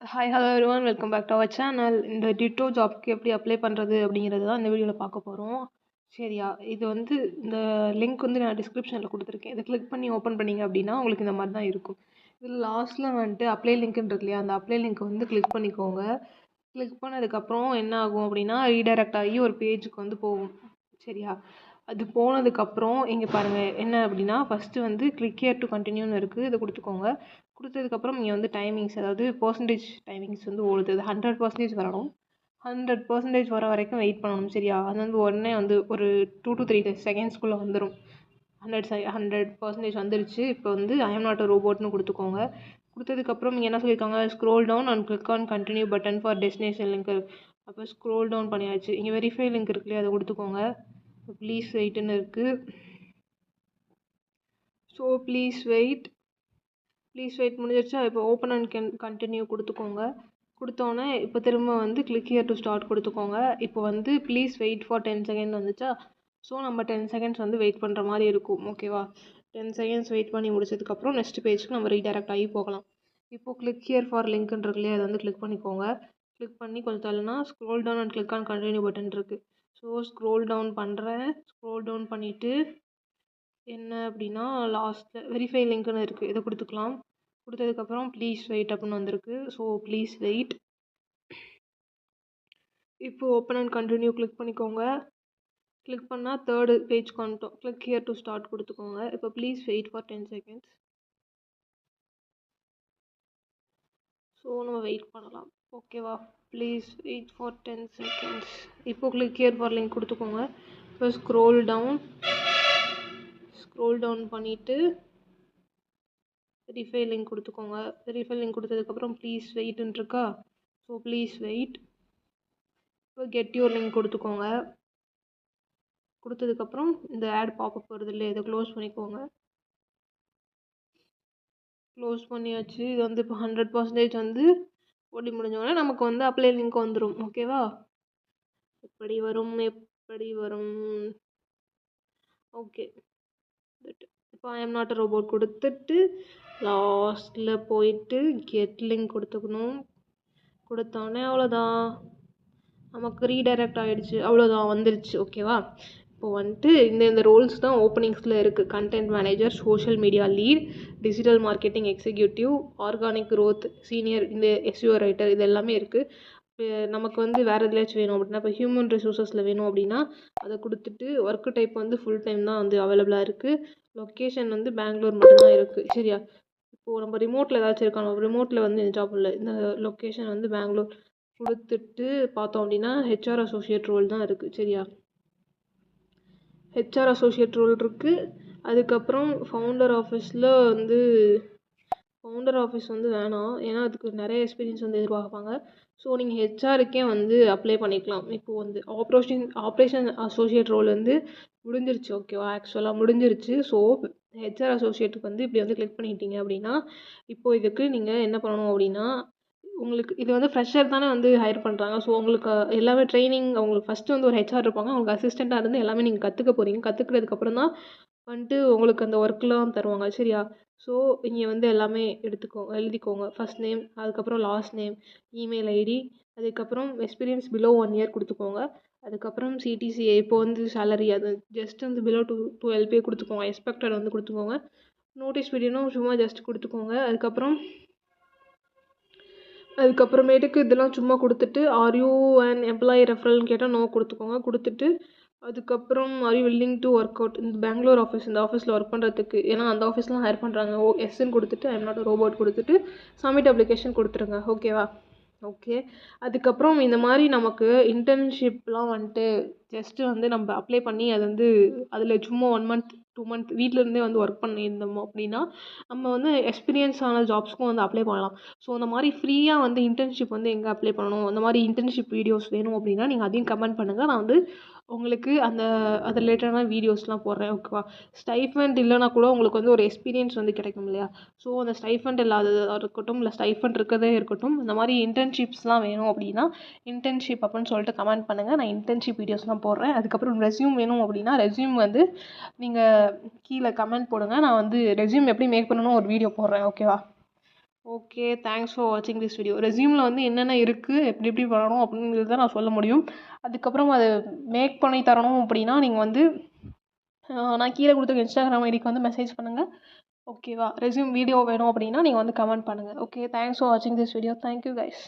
Hi hello everyone welcome back to our channel. இந்த டிட்டோ ஜாப்க்கு எப்படி அப்ளை பண்ணுறது அப்படிங்கிறது தான் இந்த வீடியோவில் பார்க்க போகிறோம். சரியா, இது வந்து இந்த லிங்க் வந்து நான் டிஸ்கிரிப்ஷனில் கொடுத்துருக்கேன். இதை கிளிக் பண்ணி ஓப்பன் பண்ணிங்க அப்படின்னா உங்களுக்கு இந்த மாதிரி தான் இருக்கும். இதில் லாஸ்ட்டில் வந்துட்டு அப்ளை லிங்க்னு இருக்கு இல்லையா, அந்த அப்ளை லிங்க் வந்து கிளிக் பண்ணிக்கோங்க. கிளிக் பண்ணதுக்கப்புறம் என்ன ஆகும் அப்படின்னா ரீடைரக்ட் ஆகி ஒரு பேஜுக்கு வந்து போகும். சரியா, அது போனதுக்கப்புறம் இங்கே பாருங்கள் என்ன அப்படின்னா ஃபஸ்ட்டு வந்து கிளிக் ஹியர் டு கண்டினியூன்னு இருக்குது, இதை கொடுத்துக்கோங்க. கொடுத்ததுக்கப்புறம் இங்கே வந்து டைமிங்ஸ், அதாவது பர்சன்டேஜ் டைமிங்ஸ் வந்து ஓடுது. அது 100% வரணும். 100% வர வரைக்கும் வெயிட் பண்ணணும். சரியா, அது வந்து உடனே வந்து ஒரு 2 to 3 செகண்ட்ஸ்குள்ளே வந்துடும். 100% வந்துருச்சு. இப்போ வந்து ஐ எம் நாட் அ ரோபோட்னு கொடுத்துக்கோங்க. கொடுத்ததுக்கப்புறம் இங்கே என்ன சொல்லியிருக்காங்க, scroll down and click on continue button for destination link. அப்போ ஸ்க்ரோல் டவுன் பண்ணியாச்சு. இங்கே வெரிஃபை லிங்க் இருக்கு இல்லையா, அதை கொடுத்துக்கோங்க. ப்ளீஸ் வெயிட்னு இருக்குது. ஸோ ப்ளீஸ் வெயிட் முடிஞ்சிருச்சா. இப்போ ஓப்பன் அண்ட் கண்டினியூ கொடுத்துக்கோங்க. கொடுத்தோன்னே இப்போ திரும்ப வந்து கிளிக் ஹியர் டு ஸ்டார்ட் கொடுத்துக்கோங்க. இப்போ வந்து ப்ளீஸ் வெயிட் ஃபார் 10 செகண்ட் வந்துச்சா. ஸோ நம்ம 10 செகண்ட்ஸ் வந்து வெயிட் பண்ணுற மாதிரி இருக்கும். ஓகேவா, 10 செகண்ட்ஸ் வெயிட் பண்ணி முடிச்சதுக்கப்புறம் நெக்ஸ்ட் பேஜ்க்கு நம்ம ரீடைரக்ட் ஆகி போகலாம். இப்போது கிளிக் ஹியர் ஃபார் லிங்க்னு இருக்கு இல்லையா, அதை வந்து கிளிக் பண்ணிக்கோங்க. கிளிக் பண்ணி கொஞ்சம் தள்ளுனா scroll down and click on continue button இருக்குது. ஸோ ஸ்க்ரோல் டவுன் பண்ணுறேன். ஸ்க்ரோல் டவுன் பண்ணிவிட்டு என்ன அப்படின்னா லாஸ்ட்டில் வெரிஃபை லிங்க்னு இருக்குது, இதை கொடுத்துக்கலாம். கொடுத்ததுக்கப்புறம் ப்ளீஸ் வெயிட் அப்படின்னு வந்திருக்கு. So please wait. இப்போது ஓப்பன் அண்ட் கண்டினியூ கிளிக் பண்ணிக்கோங்க. கிளிக் பண்ணால் தேர்டு பேஜ் வந்துட்டோம். கிளிக் ஹியர் டு ஸ்டார்ட் கொடுத்துக்கோங்க. இப்போ please wait for 10 seconds. So நம்ம வெயிட் பண்ணலாம். ஓகேவா, ப்ளீஸ் வெயிட் ஃபார் 10 செகண்ட்ஸ். இப்போது கிளிக் ஹியர் ஃபார் லிங்க் கொடுத்துக்கோங்க. இப்போ ஸ்க்ரோல் டவுன் பண்ணிவிட்டு வெரிஃபை லிங்க் கொடுத்துக்கோங்க. வெரிஃபை லிங்க் கொடுத்ததுக்கப்புறம் ப்ளீஸ் வெயிட்னு இருக்கா. So please wait. இப்போ கெட் யூர் லிங்க் கொடுத்துக்கோங்க. கொடுத்ததுக்கப்புறம் இந்த ஆட் பாப்அப் வருது இல்லையா, இதை க்ளோஸ் பண்ணிக்கோங்க. க்ளோஸ் பண்ணியாச்சு. இது வந்து இப்போ 100% வந்து ஓடி முடிஞ்சோடனே நமக்கு வந்து அப்ளை லிங்க் வந்துடும். ஓகேவா, எப்படி வரும். ஓகே, இப்போ I am not a robot கொடுத்துட்டு லாஸ்ட்டில் போயிட்டு கெட் லிங்க் கொடுத்துக்கணும். கொடுத்தோடனே அவ்வளோதான், நமக்கு ரீடைரக்ட் ஆகிடுச்சு. அவ்வளோதான், வந்துருச்சு. ஓகேவா, இப்போ வந்துட்டு இந்த ரோல்ஸ் தான் ஓப்பனிங்ஸில் இருக்குது. Content manager, social media lead, digital marketing executive, organic growth senior, இந்த எஸ்யூ ரைட்டர், இது எல்லாமே இருக்குது. நமக்கு வந்து வேறு எதுலையாச்சும் வேணும் அப்படின்னா, இப்போ ஹியூமன் ரிசோர்ஸஸில் வேணும் அப்படின்னா அதை கொடுத்துட்டு ஒர்க் டைப் வந்து ஃபுல் டைம் தான் வந்து அவைலபிளாக இருக்குது. லொக்கேஷன் வந்து பெங்களூர் மட்டும்தான் இருக்குது. சரியா, இப்போது நம்ம ரிமோட்டில் ஏதாச்சும் இருக்காங்க, ரிமோட்டில் வந்து இந்த ஜாப் இல்லை, இந்த லொக்கேஷன் வந்து பெங்களூர் கொடுத்துட்டு பார்த்தோம் அப்படின்னா ஹெச்ஆர் அசோசியேட் ரோல் தான் இருக்குது. சரியா, ஹெச்ஆர் அசோசியேட் ரோல் இருக்குது. அதுக்கப்புறம் ஃபவுண்டர் ஆஃபீஸ் வந்து வேணாம், ஏன்னா அதுக்கு நிறைய எக்ஸ்பீரியன்ஸ் வந்து எதிர்பார்ப்பாங்க. ஸோ நீங்கள் ஹெச்ஆருக்கே வந்து அப்ளை பண்ணிக்கலாம். இப்போது வந்து ஆப்ரேஷன் அசோசியேட் ரோல் வந்து முடிஞ்சிருச்சு. ஓகேவா, ஆக்சுவலாக முடிஞ்சிருச்சு. ஸோ ஹெச்ஆர் அசோசியேட்டுக்கு வந்து இப்படி வந்து கிளிக் பண்ணிட்டீங்க அப்படின்னா இப்போது இதுக்கு நீங்கள் என்ன பண்ணணும் அப்படின்னா, உங்களுக்கு இது வந்து ஃப்ரெஷர் தானே வந்து ஹையர் பண்ணுறாங்க. ஸோ உங்களுக்கு எல்லாமே ட்ரைனிங், அவங்களுக்கு ஃபஸ்ட்டு வந்து ஒரு ஹெச்ஆர் இருப்பாங்க, அவங்களுக்கு அசிஸ்டண்ட்டாக இருந்து எல்லாமே நீங்கள் கற்றுக்க போகிறீங்க. கற்றுக்கிறதுக்கப்புறம் தான் வந்துட்டு உங்களுக்கு அந்த ஒர்க்லாம் தருவாங்க. சரியா, ஸோ இங்கே வந்து எல்லாமே எழுதிக்கோங்க. ஃபஸ்ட் நேம், அதுக்கப்புறம் லாஸ்ட் நேம், இமெயில் ஐடி, அதுக்கப்புறம் எக்ஸ்பீரியன்ஸ் பிலோ 1 இயர் கொடுத்துக்கோங்க. அதுக்கப்புறம் சிடிசிஏ, இப்போ வந்து சேலரி அது ஜஸ்ட் வந்து பிலோ 2 LPA கொடுத்துக்கோங்க. எக்ஸ்பெக்டட் வந்து கொடுத்துக்கோங்க. நோட்டீஸ் பீரியடும் சும்மா ஜஸ்ட் கொடுத்துக்கோங்க. அதுக்கப்புறமேட்டுக்கு இதெல்லாம் சும்மா கொடுத்துட்டு ஆர் யூ அண்ட் எம்ப்ளாயி ரெஃபரல்னு கேட்டால் நோ கொடுத்துக்கோங்க. கொடுத்துட்டு அதுக்கப்புறம் are you willing to work out இந்த பெங்களூர் ஆஃபீஸ், இந்த ஆஃபீஸில் ஒர்க் பண்ணுறதுக்கு, ஏன்னா அந்த ஆஃபீஸ்லாம் ஹையர் பண்ணுறாங்க. எஸ்ன்னு கொடுத்துட்டு I am not a robot கொடுத்துட்டு சப்மிட் அப்ளிகேஷன் கொடுத்துருங்க. ஓகேவா, ஓகே. அதுக்கப்புறம் இந்த மாதிரி நமக்கு இன்டர்ன்ஷிப்லாம் வந்துட்டு ஜஸ்ட்டு வந்து நம்ம அப்ளை பண்ணி அது வந்து அதில் சும்மா 1 மந்த் 2 மந்த் வீட்டிலேருந்தே வந்து ஒர்க் பண்ணியிருந்தோம் அப்படின்னா நம்ம வந்து எக்ஸ்பீரியன்ஸ் ஆன ஜாப்ஸ்க்கும் வந்து அப்ளை பண்ணலாம். ஸோ அந்த மாதிரி ஃப்ரீயாக வந்து இன்டர்ன்ஷிப் வந்து எங்கே அப்ளை பண்ணணும், அந்த மாதிரி இன்டர்ன்ஷிப் வீடியோஸ் வேணும் அப்படின்னா நீங்கள் அதையும் கமெண்ட் பண்ணுங்கள். நான் வந்து உங்களுக்கு அது ரிலேட்டடான வீடியோஸ்லாம் போடுறேன். ஓகேவா, ஸ்டைஃபண்ட் இல்லைனா கூட உங்களுக்கு வந்து ஒரு எக்ஸ்பீரியன்ஸ் வந்து கிடைக்கும் இல்லையா. ஸோ அந்த ஸ்டைஃபண்ட் இல்லாததாக இருக்கட்டும், இல்லை ஸ்டைஃபண்ட் இருக்கிறதே இருக்கட்டும், இந்த மாதிரி இன்டர்ன்ஷிப்ஸ்லாம் வேணும் அப்படின்னா இன்டர்ன்ஷிப் அப்படின்னு சொல்லிட்டு கமெண்ட் பண்ணுங்கள். நான் இன்டர்ன்ஷிப் வீடியோஸ்லாம் போடுறேன். அதுக்கப்புறம் ரெஸ்யூம் வேணும் அப்படின்னா ரெஸ்யூம் வந்து நீங்கள் கீழே கமெண்ட் போடுங்க. நான் வந்து ரெஸ்யூம் எப்படி மேக் பண்ணணும் ஒரு வீடியோ போடுறேன். ஓகேவா. ஓகே, தேங்க்ஸ் ஃபார் வாட்சிங் திஸ் வீடியோ. ரெஸ்யூமில் வந்து என்னென்ன இருக்குது, எப்படி எப்படி பண்ணணும் அப்படிங்கிறது தான் நான் சொல்ல முடியும். அதுக்கப்புறம் அதை மேக் பண்ணி தரணும் அப்படின்னா நீங்கள் வந்து நான் கீழே கொடுத்துருக்க இன்ஸ்டாகிராம் ஐடிக்கு வந்து மெசேஜ் பண்ணுங்கள். ஓகேவா? ரெஸ்யூம் வீடியோ வேணும் அப்படின்னா நீங்கள் வந்து கமெண்ட் பண்ணுங்கள். ஓகே, தேங்க்ஸ் ஃபார் வாட்சிங் திஸ் வீடியோ. Thank you guys.